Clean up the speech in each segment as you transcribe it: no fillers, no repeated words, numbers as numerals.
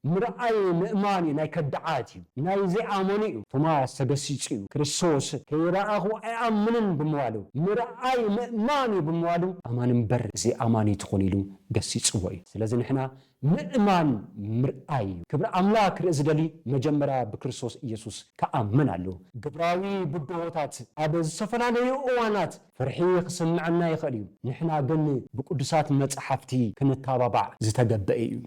مرأي مؤماني ناي كدعاتي ناي زي آمونيو توماس تجسيجيو كريستوس كيراهو أمنن بموالو مرأي مؤماني بموالو أمان مبر زي آماني تخونيلو جسيجوي سلازم إحنا مؤمن مرأي كبر أملاك رزدلي مجمرة بكريستوس يسوع كأمن علو قبراوي بدوتات أبز سفراني أوانات فرحيق سمعنا يخليو نحنا قلنا بقدسات متصحفتي كنتابع زتجبئيو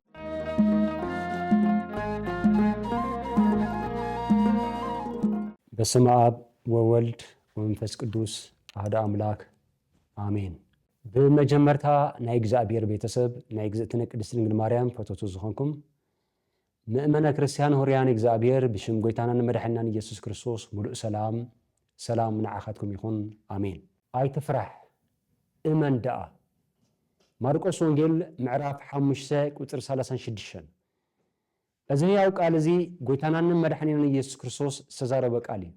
بسم آب وولد ومنفس قدوس أحد أملاك آمين بمجمرتها نايجز أبير بيتسب نايجز تنك دستنجل مريم فتوتو زخنكم مؤمنا كريستيان هوريان إجزابير بشم قويتانا نمرحنا يسوع كريستوس ملء سلام من عاخاتكم يكون آمين آي تفرح إمن داء ماركوس ونجيل معراف حمشة كتر سالسان شدشن أزهي أوك آلزي قويتانا نمرحنا يسوع كريستوس سزاربك آلي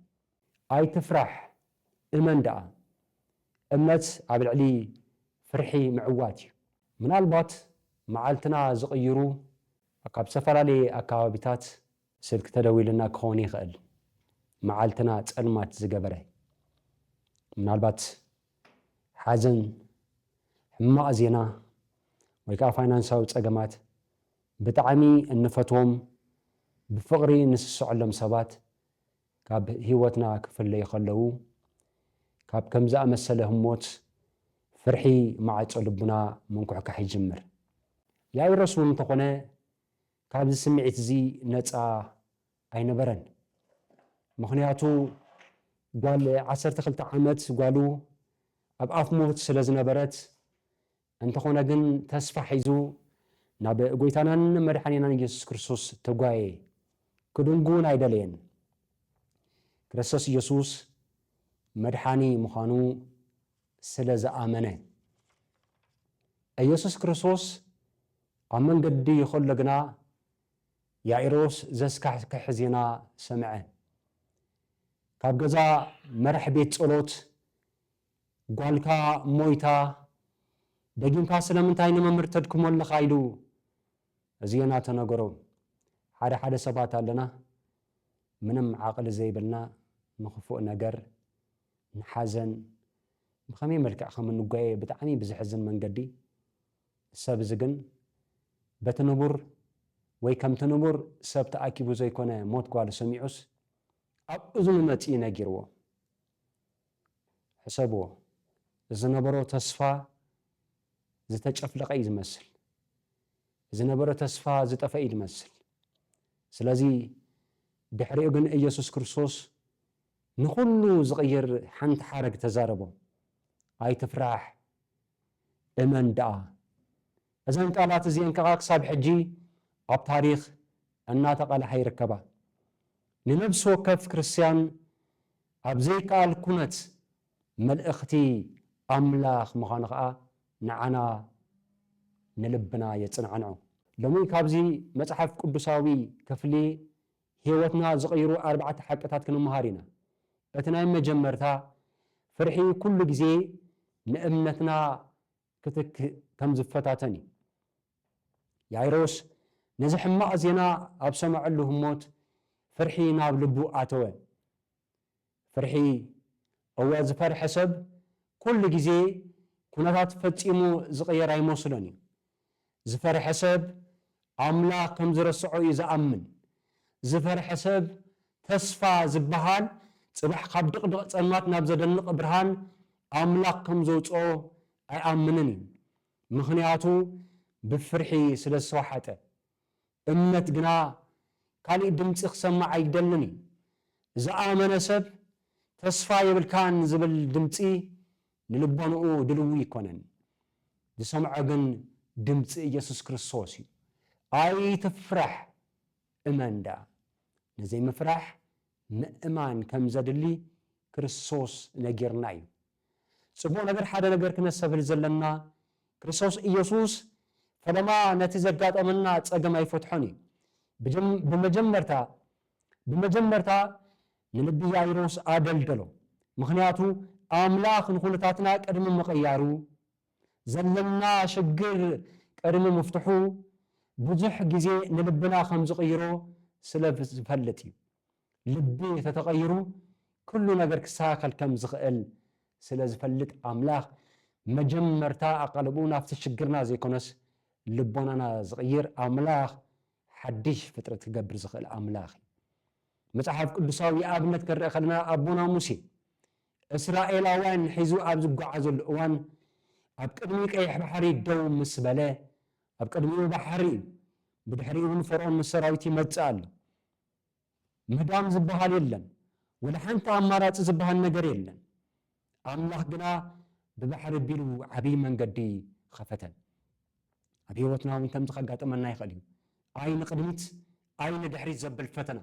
آي تفرح إمن داء أمت عبد علي فرحي معواتي من البات معالتنا زغيرو أقاب سفر علي أكابيتات سلك تدوي لنا كوني خال معالتنا تألمات زجبره من البات حزن حما أزينا ويكا فاينانساو تأجمات بتعمي النفتهم بفقري نسس علم سبات كاب هيوتنا كفل لي خلوه كاب كمزة مسلهم موت فرحي مع تقلبنا منكح كحي جمر يا الرسول تقنا كاب سمعت زي نتا أينبرن مخنياتو قال 10 عامات قالوا أبقى موت سلازنا برات أنت خونا جن تسفح يزو ناب قويتانا مرحانينا يسوع كريستوس تقاي كدنقون عيدلين كريستوس يسوع مرحاني مخانو سلاز آمنه يسوع كريستوس أمن قدي يخلقنا يا إيروس زسكح كحزينا سمعه كاب جزا مرحبيت صلوت قالكا مويتا دقين كاسلا من تاين ممرتدكم ولا خايلو زينا تنقرو حدا سبات لنا منم عقل زي بلنا نخفوق نقر نحزن بخمي ملكع خمن نقاي بتعني بزحزن من قدي السابزقن بتنبر وي كم تنبر سبت أكيبو زي كونه موت قال سميعوس أذن متي نجروا حسبوا زنبرو تصفى زتجفلق أي مثل زنبرو تصفى زتفايد مثل سلازي بحريق جن يسوع كريستوس نخلو زغير حنت حرق تزاربه هاي تفرح إمن دا إذا أنت قالت زين كغاك صاب حجي أب تاريخ الناطق على حي ركبه لنفس وكف كريستيان أبزي قال كنت ملأختي أملاخ مخانقة نعنا نلبنا يتصنعنو لمن كابزي مصحف قدساوي كفلي هيوتنا زغيرو 4 حقتات كنو مهارينا بتناي مجمرتا فرحي كل جزي نأمنتنا كتك كم زفتاتني يا عيروس نزح ما أزينا أبسمع لهم موت فرحي ناب لبو آتوه فرحي أواز فرح حسب كل جزي كنات فتيمو زغير أي موصلني زفر حسب أملاك كم زرسعو إذا أمن زفر حسب تسفى زبهان صباح قاب دق صنات نابزد النق برهان أملاك كم زوصو أي أمنني مخنياتو بفرحي سلسوحته أمت جنا كالي دمتخ سمع يدلني زعامن سب تسفى يبلكان زبل دمتي نلبانو دلوي يكونن دي سمع جن دمتي يسوع كريستوس أي تفرح إمان دا نزي مفرح مأمان كم زدلي كريستوس نجرناي سبو نجر حدا نجر كنا سبل زلنا كريستوس يسوع فلما نتزقات أمنا تسقم أي فتحني بمجمرتا نلبي يايروس آدلدلو مخنياتو أملاخ نخلطاتنا قدم مقيارو زلنا شقر قدم مفتحو ብዙሕ ግዜ ንልብና ከም ዝቕይሮ ስለ ዝፈልጥ እዩ ልቢ ተተቐይሩ ኩሉ ነገር ክስተኻኸል ከም ዝኽእል ስለ ዝፈልጥ ኣምላኽ መጀመርታ ኣቐልቡ ናብቲ ሽግርና ዘይኮነስ ልቦናና ዝቕይር ኣምላኽ ሓድሽ ፍጥረት ክገብር ዝኽእል ኣምላኽ እዩ መጽሓፍ ቅዱሳዊ ኣብነት ክንርኢ ከለና ኣቦና ሙሴ እስራኤላውያን ሒዙ ኣብ ዝጓዓዘሉ እዋን ኣብ ቅድሚ ቀይሕ ባሕሪ ደው ምስ በለ ኣብ ቅድሚኡ ባሕሪ ብድሕሪኡ እውን ፈርዖን ምስ ሰራዊት ይመጽእ ኣሎ ምህዳም ዝበሃል የለን ወላ ሓንቲ ኣማራፂ ዝበሃል ነገር የለን ኣምላኽ ግና ብባሕሪ ኣቢሉ ዓብይ መንገዲ ኸፈተ ኣብ ሂወትና እውን ከምዚ ከጋጥመና ይኽእል እዩ ኣይ ንቅድሚት ኣይ ንድሕሪት ዘብል ፈተና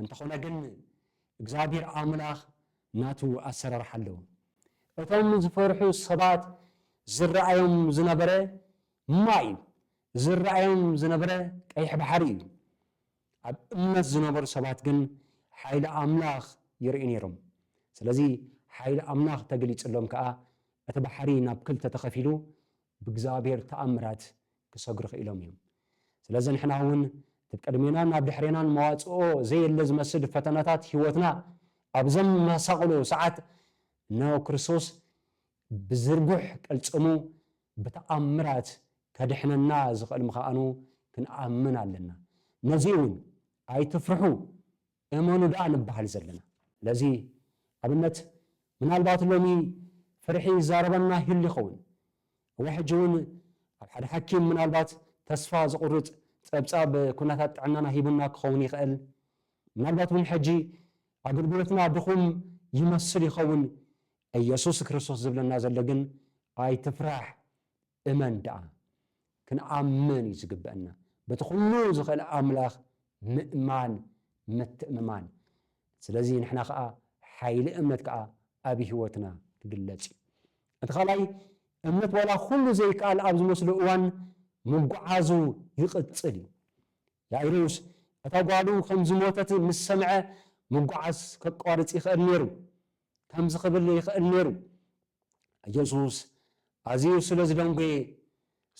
እንተኾነ ግን እግዚኣብሔር ኣምላኽ ናቱ ኣሰራርሓ ኣለዎ እቶም ዝፈርሑ ሰባት ዝረኣዮም ዝነበረ ማይ እዩ ዝረኣዮም ዝነበረ ቀይሕ ባሕሪ እዩ ኣብ እምነት ዝነበሩ ሰባት ግን ሓይሊ ኣምላኽ ይርኢ ነይሮም ስለዚ ሓይሊ ኣምላኽ ተገሊፅሎም ከዓ እቲ ባሕሪ ናብ ክልተ ተኸፊሉ ብእግዚኣብሔር ተኣምራት ክሰግሩ ክኢሎም እዮም ስለዚ ንሕና እውን ቅድሜናን ናብ ድሕሬናን መዋፅኦ ዘየለ ዝመስል ፈተናታት ሂወትና ኣብ ዘመሳቕሎ ሰዓት ኖ ክርስቶስ ብዝርጉሕ ቅልጽሙ ብተኣምራት ከድሕነና ዝኽእል ምዃኑ ክንኣምን ኣለና ነዚ እውን ኣይትፍርሑ እመኑ ደኣ ንበሃል ዘለና ለዚ ኣብነት ምናልባት ሎሚ ፍርሒ ይዛረበና ይህሉ ይኸውን ወይ ሕጂ እውን ኣብ ሓደ ሓኪም ምናልባት ተስፋ ዝቁርፅ ፀብፃብ ኩነታት ጥዕናና ሂቡና ክኸውን ይኽእል ምናልባት እውን ሕጂ ኣገልግሎትና ድኹም ይመስል ይኸውን ኢየሱስ ክርስቶስ ዝብለና ዘሎ ግን ኣይትፍራሕ እመን ደኣ ክንኣምን እዩ ዝግበአና በቲ ኩሉ ዝኽእል ኣምላኽ ምእማን ምትእምማን ስለዚ ንሕና ከዓ ሓይሊ እምነት ከዓ ኣብ ሂወትና ክግለጽ እዩ እቲ ካልኣይ እምነት ዋላ ኩሉ ዘይከኣል ኣብ ዝመስሉ እዋን ምጓዓዙ ይቕፅል እዩ ያኢሮስ እታ ጓሉ ከም ዝሞተት ምስ ሰምዐ ምጓዓዝ ከቋርፅ ይኽእል ነይሩ ከም ዝኽብል ይኽእል ነይሩ ኢየሱስ ኣዝዩ ስለ ዝደንጎየ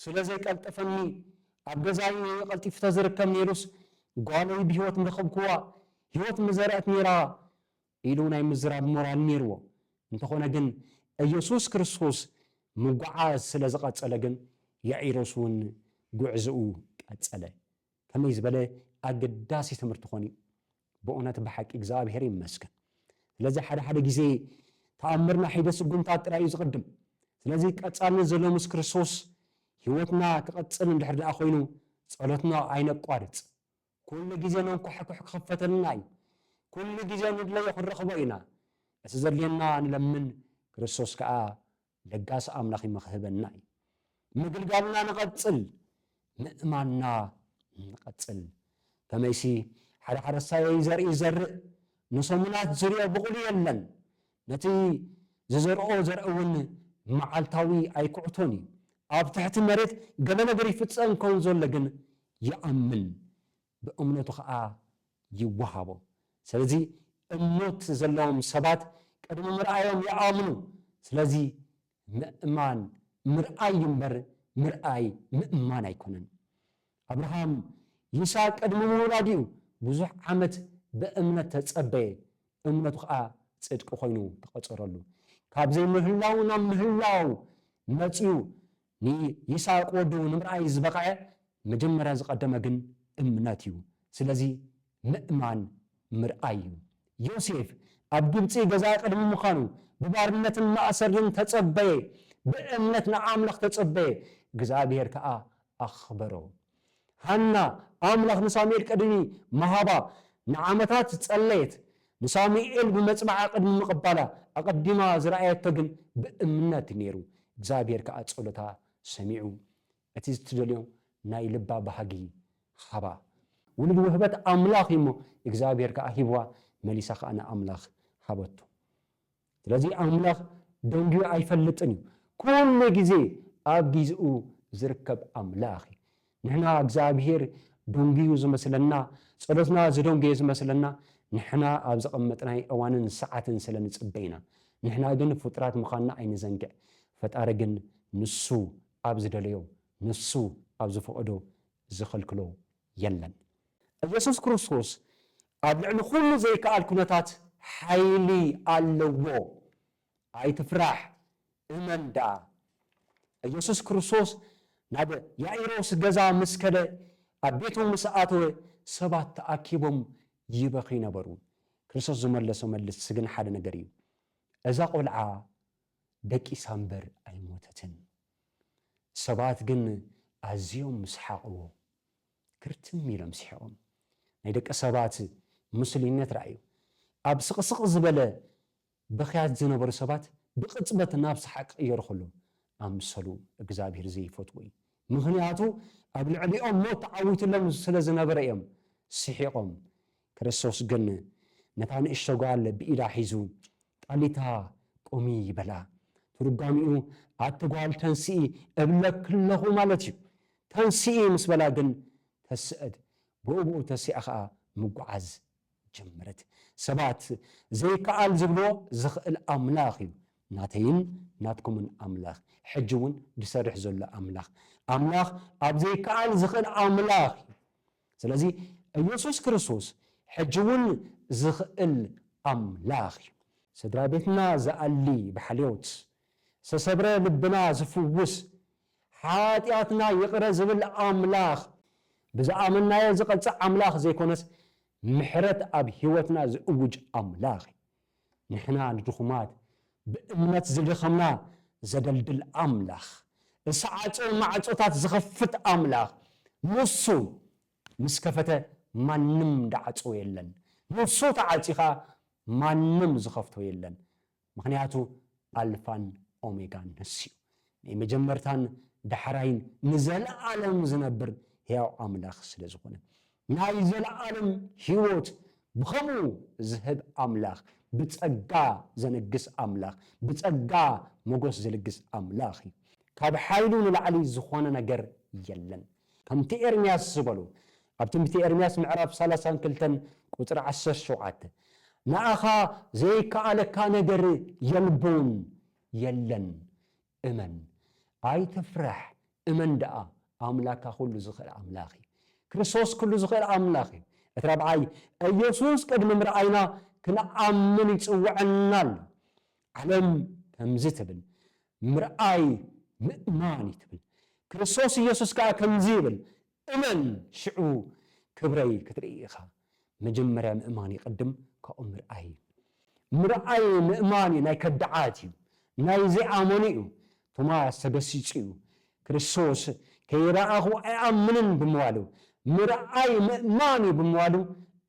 ስለ ዘይቀልጠፈኒ ኣብ ገዛዩ ቀልጢፉ ተዝርከብ ነይሩስ ጓለይ ብሂወት ምረኸብክዋ ሂወት ምዘርአት ነይራ ኢሉ ናይ ምዝራብ ሞራል ነይርዎ እንተኾነ ግን ኢየሱስ ክርስቶስ ምጓዓዝ ስለ ዝቐፀለ ግን ያኢሮስ እውን ጉዕዝኡ ቀፀለ ከመይ ዝበለ ኣገዳሲ ትምህርቲ ኮኑ ብእውነት ብሓቂ እግዚኣብሔር ይመስገን ስለዚ ሓደ ግዜ ተኣምርና ሒደ ስጉምታት ጥራይ እዩ ዝቕድም ስለዚ ቀፃልነት ዘሎ ምስ ክርስቶስ ሂወትና ክቐፅል እንድሕር ደኣ ኮይኑ ጸሎትና ኣይነቋርፅ ኩሉ ግዜ ነንኳሕኩሕ ክኽፈተልና እዩ ኩሉ ግዜ ንድለዮ ክንረኽቦ ኢና እቲ ዘድልየና ንለምን ክርስቶስ ከዓ ለጋሲ ኣምላኽ ይመኽህበና እዩ ምግልጋልና ንቐፅል ምእማንና ንቐፅል ከመይሲ ሓደ ሓረስታይ ዘርኢ ይዘርእ ንሰሙናት ዝርኦ ብቑሉ የለን ነቲ ዝዘርኦ ዘርኢ እውን መዓልታዊ ኣይኩዕቶን እዩ ኣብ ትሕቲ መሬት ገለ ነገር ይፍፀም ከም ዘሎ ግን ይኣምን ብእምነቱ ከዓ ይወሃቦ ስለዚ እምነት ዘለዎም ሰባት ቅድሚ ምርኣዮም ይኣምኑ ስለዚ ምእማን ምርኣይ እምበር ምርኣይ ምእማን ኣይኮነን ኣብርሃም ይስሐቅ ቅድሚ ምውላድ እዩ ብዙሕ ዓመት ብእምነት ተጸበየ እምነቱ ከዓ ጽድቂ ኮይኑ ተቆፀረሉ ካብዘይ ምህላው ናብ ምህላው መፅኡ ንይስሐቅ ወዱ ንምርኣይ ዝበቕዐ መጀመርያ ዝቐደመ ግን እምነት እዩ ስለዚ ምእማን ምርኣይ እዩ ዮሴፍ ኣብ ግብፂ ገዛኢ ቅድሚ ምዃኑ ብባርነትን ማእሰርን ተጸበየ ብእምነት ንኣምላኽ ተጸበየ እግዚኣብሔር ከዓ ኣኽበሮ ሃና ኣምላኽ ንሳሙኤል ቅድሚ መሃባ ንዓመታት ጸለየት ንሳሙኤል ብመፅባዓ ቅድሚ ምቕባላ ኣቐዲማ ዝረኣየቶ ግን ብእምነት ነይሩ እግዚኣብሔር ከዓ ጸሎታ ሰሚዑ እቲ ዝትደልዮ ናይ ልባ ባህጊ ሃባ ውሉድ ውህበት ኣምላኽ እሞ እግዚኣብሔር ከዓ ሂብዋ መሊሳ ከዓ ንኣምላኽ ሃበቶ ስለዚ ኣምላኽ ደንጊኡ ኣይፈልጥን እዩ ኩሉ ግዜ ኣብ ጊዜኡ ዝርከብ ኣምላኽ እዩ ንሕና እግዚኣብሔር ደንጊኡ ዝመስለና ጸሎትና ዝደንገየ ዝመስለና ንሕና ኣብ ዘቐመጥናይ እዋንን ሰዓትን ስለ ንጽበይና ንሕና ግን ፍጡራት ምዃንና ኣይንዘንግዕ ፈጣሪ ግን ንሱ ኣብ ዝደለዮ ንሱ ኣብ ዝፈቐዶ ዝኸልክሎ የለን ኢየሱስ ክርስቶስ ኣብ ልዕሊ ኩሉ ዘይከኣል ኩነታት ሓይሊ ኣለዎ ኣይትፍራሕ እመን ደኣ ኢየሱስ ክርስቶስ ናብ ያኢሮስ ገዛ ምስ ከደ ኣብ ቤቱ ምስ ኣተወ ሰባት ተኣኪቦም ይበኺ ነበሩ ክርስቶስ ዝመለሶ መልስ ግን ሓደ ነገር እዩ እዛ ቆልዓ ደቂሳ እምበር ኣይሞተትን ሰባት ግን ኣዝዮም ምስሓቕዎ ክርትም ኢሎም ስሒቖም ናይ ደቂ ሰባት ሙስሊምነት ረኣዩ ኣብ ስቕስቕ ዝበለ ብኽያት ዝነበሩ ሰባት ብቕፅበት ናብ ሰሓቅ ቅየሩ ከሎ ኣምሰሉ እግዚኣብሔር ዘይፈትዎ እዩ ምኽንያቱ ኣብ ልዕሊኦም ሞት ተዓዊትሎም ስለ ዝነበረ እዮም ስሒቖም ክርስቶስ ግን ነታ ንእሽቶ ጓል ብኢዳ ሒዙ ጣሊታ ቁሚ ይበላ ትርጓሚኡ ኣቲ ጓል ተንስኢ እብለክለኹ ማለት እዩ ተንስኢ ምስ በላ ግን ተስእድ ብእብኡ ተሲኣ ከዓ ምጓዓዝ ጀመረት ሰባት ዘይከኣል ዝብሎ ዝኽእል ኣምላኽ እዩ ናተይን ናትኩምን ኣምላኽ ሕጂ እውን ዝሰርሕ ዘሎ ኣምላኽ ኣብ ዘይከኣል ዝኽእል ኣምላኽ እዩ ስለዚ ኢየሱስ ክርስቶስ ሕጂ እውን ዝኽእል ኣምላኽ እዩ ስድራ ቤትና ዝኣሊ ብሓልዮት ዝተሰብረ ልብና ዝፍውስ ሓጢኣትና ይቕረ ዝብል ኣምላኽ ብዝኣመናዮ ዝቐፅዕ ኣምላኽ ዘይኮነስ ምሕረት ኣብ ሂወትና ዝእውጅ ኣምላኽ ንሕና ንድኹማት ብእምነት ዝድኸምና ዘደልድል ኣምላኽ ዝሰዓፁ ማዕፆታት ዝኸፍት ኣምላኽ ንሱ ምስ ከፈተ ማንም ዳዓፆ የለን ንሱ ተዓፂኻ ማንም ዝኸፍቶ የለን ምክንያቱ ኣልፋን ኦሜጋን ንሱ ናይ መጀመርታን ዳሕራይን ንዘለዓለም ዝነብር ሕያው ኣምላኽ ስለ ዝኾነ ናይ ዘለዓለም ሂወት ብኸምኡ ዝህብ ኣምላኽ ብፀጋ ዘነግስ ኣምላኽ ብፀጋ ሞገስ ዝልግስ ኣምላኽ እዩ ካብ ሓይሉ ንላዕሊ ዝኾነ ነገር የለን ከምቲ ኤርምያስ ዝበሉ ኣብ ትንቢተ ኤርምያስ ምዕራፍ 32 ቁፅሪ 17 ንኣኻ ዘይከኣለካ ነገር የልቦን የለን እመን ኣይትፍራሕ እመን ደኣ ኣምላካ ኩሉ ዝኽእል ኣምላኽ እዩ ክርስቶስ ኩሉ ዝኽእል ኣምላኽ እዩ እቲ ራብዓይ ኢየሱስ ቅድሚ ምርኣይና ክንኣምን ይፅውዐና ኣሎ ዓለም ከምዚ ትብል ምርኣይ ምእማን እዩ ትብል ክርስቶስ ኢየሱስ ከዓ ከምዚ ይብል እመን ሽዑ ክብረይ ክትርኢ ኢኻ መጀመርያ ምእማን ይቅድም ካብኡ ምርኣይ ምርኣይ ምእማን ናይ ከዳዓት እዩ ናይ ዘይኣመኑ እዩ ቶማስ ተገሲጹ እዩ ክርስቶስ ከይረኣኹ ኣይኣምንን ብምባሉ ምርኣይ ምእማን እዩ ብምባሉ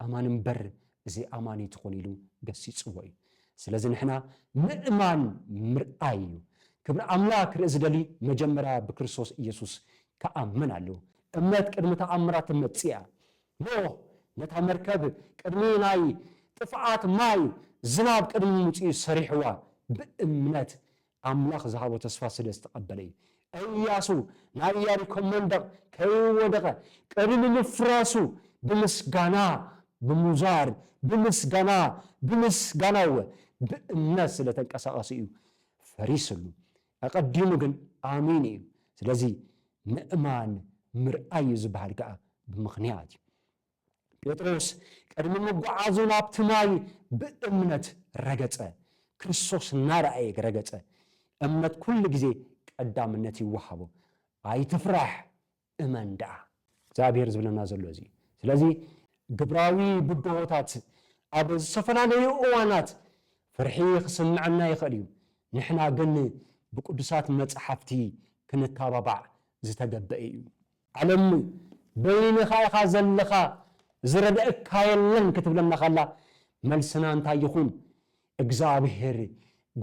ኣማን እምበር እዚ ኣማን ትኾን ኢሉ ገሲጽዎ እዩ ስለዚ ንሕና ምእማን ምርኣይ እዩ ክብሪ ኣምላክ ርኢ ዝደሊ መጀመርያ ብክርስቶስ ኢየሱስ ከኣምን ኣለዎ እምነት ቅድሚ ተኣምራት መፅያ ኖህ ነታ መርከብ ቅድሚ ናይ ጥፍኣት ማይ ዝናብ ቅድሚ ምፅኡ ሰሪሕዋ ብእምነት ኣምላኽ ዝሃቦ ተስፋ ስለ ዝተቐበለ እዩ ኢያሱ ናይ ኢያሪኮ መንደቕ ከይወደቐ ቅድሚ ምፍራሱ ብምስጋና ብምዛር ብምስጋና ብእምነት ስለ ተንቀሳቐሱ እዩ ፈሪስሉ ኣቐዲሙ ግን ኣሚን እዩ ስለዚ ምእማን ምርኣይ ዝበሃል ከዓ ብምኽንያት እዩ ጴጥሮስ ቅድሚ መጓዓዙ ናብቲ ማይ ብእምነት ረገፀ ክርስቶስ እናረኣየ ረገፀ እምነት ኩሉ ግዜ ቀዳምነት ይወሃቦ ኣይትፍራሕ እመን ደኣ እግዚአብሔር ዝብለና ዘሎ እዚ ስለዚ ግብራዊ ብድሆታት ኣብ ዝተፈላለዩ እዋናት ፍርሒ ክስምዐና ይኽእል እዩ ንሕና ግን ብቅዱሳት መፅሓፍቲ ክንተባባዕ ዝተገበአ እዩ ዓለም በይንኻ ኢኻ ዘለኻ ዝረድአካ የለን ክትብለና ኸላ መልስና እንታይ ይኹን እግዚአብሔር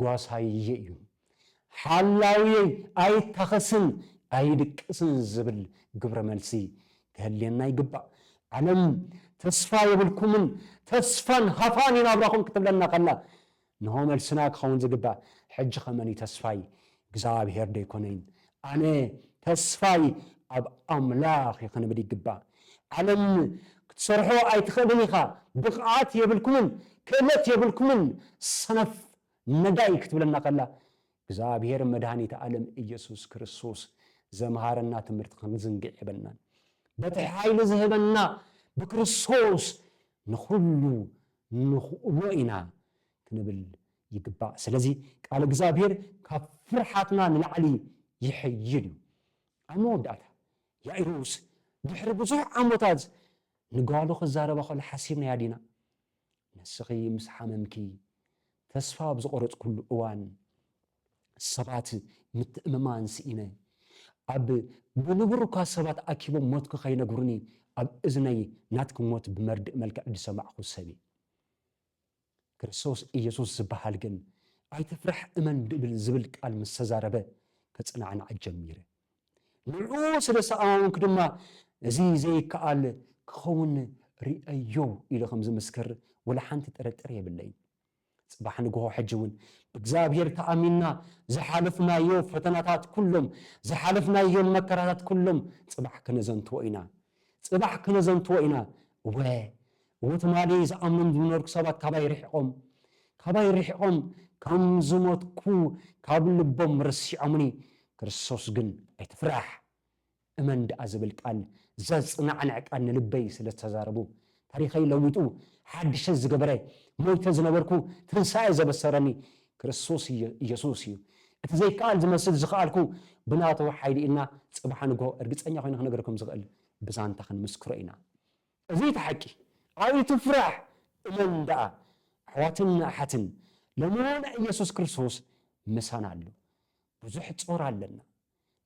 ጓሳየ እዩ ሓላውየይ ኣይተኸስን ኣይድቅስን ዝብል ግብረ መልሲ ክህልየና ይግባእ ዓለም ተስፋ የብልኩምን ተስፋን ሃፋን ይናብራኹም ክትብለና ኸላ ንሆ መልስና ክኸውን ዝግባእ ሕጂ ኸመኒ ተስፋይ እግዚአብሔር ዶ ይኮነይን ኣነ ተስፋይ ኣብ ኣምላኽ ክንብል ይግባእ ዓለም ክትሰርሖ ኣይትኽእልን ኢኻ ብቕዓት የብልኩምን ክእለት የብልኩምን ሰነፍ ነዳይ ክትብለና ኸላ እግዚአብሔር መድኃኒት ዓለም ኢየሱስ ክርስቶስ ዘመሃረና ትምህርቲ ክንዝንግዕ የበልናን በተኃይል ዝህበና በክርስቶስ ንኹሉ ንኽእሎ ኢና ክንብል ይግባእ። ስለዚ ቃል እግዚአብሔር ካብ ፍርሓትና ንላዕሊ ይሕይል እዩ። ኣብ መወዳእታ ያኢሮስ ድሕሪ ብዙሕ ዓመታት ንጓሉ ክዛረባ ከሎ ሓሲብና ያዲና ንስኺ ምስ ሓመምኪ ተስፋ ብዝቆረፅ ኩሉ እዋን ሰባት ምትእምማን ስኢነ ኣብ ብንብሩካ ሰባት ኣኪቦም ሞትኩ ከይነግሩኒ ኣብ እዝነይ ናትክ ሞት ብመርድእ መልክዕ ዝሰማዕኹ ሰብ ክርስቶስ ኢየሱስ ዝበሃል ግን ኣይትፍራሕ እመን ዝብል ቃል ምስ ተዛረበ ከጽናዕናዕ ጀሚረ ንዑ ስለ ሰኣማምንኩ ድማ እዚ ዘይከኣል ክኸውን ርአዮ ኢሉ ከም ዝምስክር ወላ ሓንቲ ጥርጥር የብለይ። ጽባሕ ንግሆ ሕጂ እውን ብእግዚአብሔር ተኣሚንና ዝሓለፍናዮ ፈተናታት ኩሎም ዝሓለፍናዮም መከራታት ኩሎም ጽባሕ ክነዘንትዎ ኢና ጽባሕ ክነዘንትዎ ኢና። ወትማሊ ዝኣምኖም ዝነበርኩ ሰባት ካባይ ርሒቖም ከም ዝሞትኩ ካብ ልቦም ረሲዖምኒ ክርስቶስ ግን ኣይትፍራሕ እመን ደኣ ዝብል ቃል ዘጽናዕንዕ ቃል ንልበይ ስለ ዝተዛረቡ ታሪኸይ ለዊጡ ሓድሽ ዝገበረ ሞይተ ዝነበርኩ ትንሳኤ ዘበሰረኒ ክርስቶስ ኢየሱስ እዩ። እቲ ዘይከኣል ዝመስል ዝኸኣልኩ ብናተው ሓይሊ ኢና ጽባሕ ንግሆ እርግጸኛ ኮይኑ ክነገረኩም ዝኽእል ብዛንታ ክንምስክሮ ኢና። እዚ ተሓቂ ኣይትፍራሕ እመን ደኣ ኣሕዋትን ኣሓትን ለሞነ ኢየሱስ ክርስቶስ ምሳና ኣሎ። ብዙሕ ጾር ኣለና፣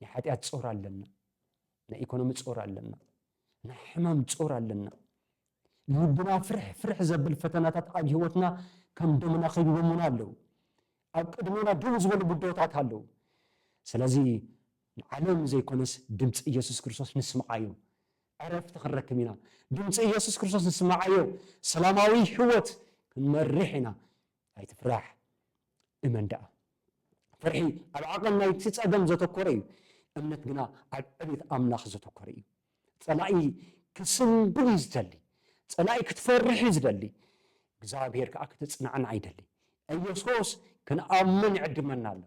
ናይ ሓጢኣት ጾር ኣለና፣ ናይ ኢኮኖሚ ጾር ኣለና፣ ናይ ሕማም ጾር ኣለና። ልብና ፍርሕ ዘብል ፈተናታት ኣብ ህይወትና ከም ደመና ከይቦሙና ኣለዉ። ኣብ ቅድሜና ደው ዝበሉ ጉዳያታት ኣለዉ። ስለዚ ንዓለም ዘይኮነስ ድምፂ ኢየሱስ ክርስቶስ ንስምዓዮ ዕረፍቲ ክንረክብ ኢና። ድምፂ ኢየሱስ ክርስቶስ ንስምዓዮ ሰላማዊ ህይወት ክንመርሕ ኢና። ኣይትፍራሕ እመን ደኣ ፍርሒ ኣብ ዓቐን ናይቲ ፀገም ዘተኮረ እዩ። እምነት ግና ኣብ ዕቤት ኣምላኽ ዘተኮረ እዩ። ጸላኢ ክስንብር እዩ ዝደሊ፣ ጸላኢ ክትፈርሕ እዩ ዝደሊ፣ እግዚኣብሔር ከዓ ክትጽናዕና ኣይደሊ። ኢየሱስ ክንኣምን ይዕድመና ኣሎ።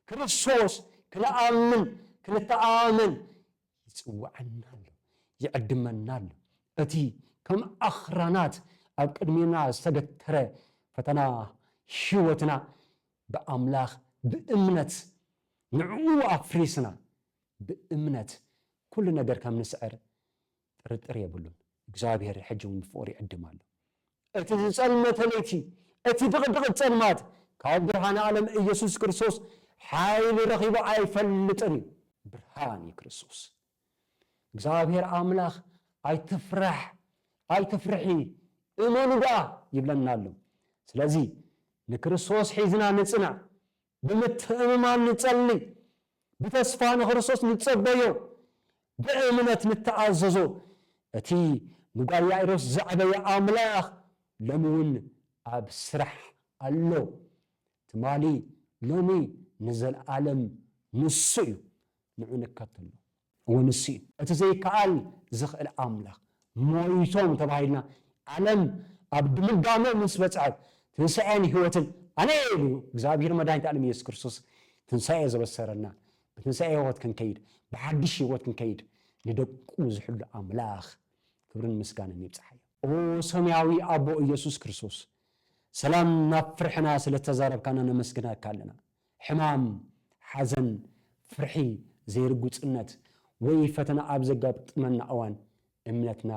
ክርስቶስ ክንኣምን ክንተኣመን ይጽውዐና ኣሎ፣ ይዕድመና ኣሎ። እቲ ከም ኣኽራናት ኣብ ቅድሜና ዝተገተረ ፈተና ህይወትና ብኣምላኽ ብእምነት ንዕኡ ኣፍሪስና ብእምነት ኩሉ ነገር ከም ንስዕር ጥርጥር የብሉን። እግዚኣብሔር ሕጂ እውን ብፍቕሪ ይዕድም ኣሎ። እቲ ዝጸልመተ ለይቲ እቲ ድቕድቕ ጸልማት ካብ ብርሃን ዓለም ኢየሱስ ክርስቶስ ሓይሊ ረኺቡ ኣይፈልጥን እዩ። ብርሃን እዩ ክርስቶስ። እግዚኣብሔር ኣምላኽ ኣይትፍራሕ ኣይትፍርሒ እመኑ ደኣ ይብለና ኣሎ። ስለዚ ንክርስቶስ ሒዝና ንጽናዕ፣ ብምትእምማን ንጸልይ፣ ብተስፋ ንክርስቶስ ንጸበዮ፣ ብእምነት ንተኣዘዞ እቲ ንጓል ያኢሮስ ዘዕበየ ኣምላኽ ሎሚ እውን ኣብ ስራሕ ኣሎ። ትማሊ ሎሚ ንዘለዓለም ንሱ እዩ። ንዑ ንከተሎ ወንሱ እዩ። እቲ ዘይከኣል ዝኽእል ኣምላኽ ሞይቶም ተባሂልና ዓለም ኣብ ድምዳመ ምስ በጽዐት ትንሣኤን ህይወትን ኣነ ኢሉ እግዚኣብሔር መድኃኒት ዓለም ኢየሱስ ክርስቶስ ትንሣኤ ዘበሰረና ብትንሣኤ ህይወት ክንከይድ ብሓድሽ ህይወት ክንከይድ ንደቁ ዝሕሉ ኣምላኽ ክብርን ምስጋናን ይብጽሓዮ። ኦ ሰማያዊ ኣቦ ኢየሱስ ክርስቶስ ሰላም ናብ ፍርሕና ስለ ተዛረብካና ነመስግናካ ኣለና። ሕማም፣ ሓዘን፣ ፍርሒ፣ ዘይርጉጽነት ወይ ፈተና ኣብ ዘጋጥመና እዋን እምነትና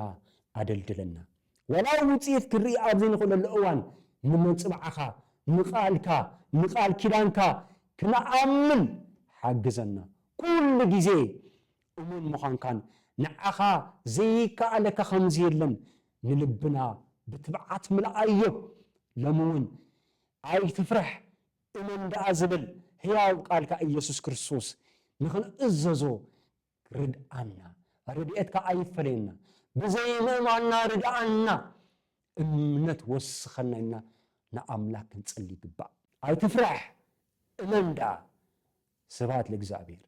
ኣደልድለና። ወላ ውፅኢት ክርኢ ኣብ ዘይንኽእለሉ እዋን ንመንጽባዕኻ ንቓልካ ንቓል ኪዳንካ ክንኣምን ሓግዘና። ኩሉ ግዜ እሙን ምዃንካን ንዓኻ ዘይከኣለካ ከምዚ የለን ንልብና ብትብዓት ምልኣዮ። ሎሚ እውን ኣይትፍራሕ እመን ደኣ ዝብል ሕያው ቃልካ ኢየሱስ ክርስቶስ ንኽንእዘዞ ርድኣና። ረድኤትካ ኣይፈለየና፣ ብዘይምእማንና ርድኣና፣ እምነት ወስኸና ኢልና ንኣምላክ ክንጸልይ ይግባእ። ኣይትፍራሕ እመን ደኣ። ስብሐት ለእግዚአብሔር።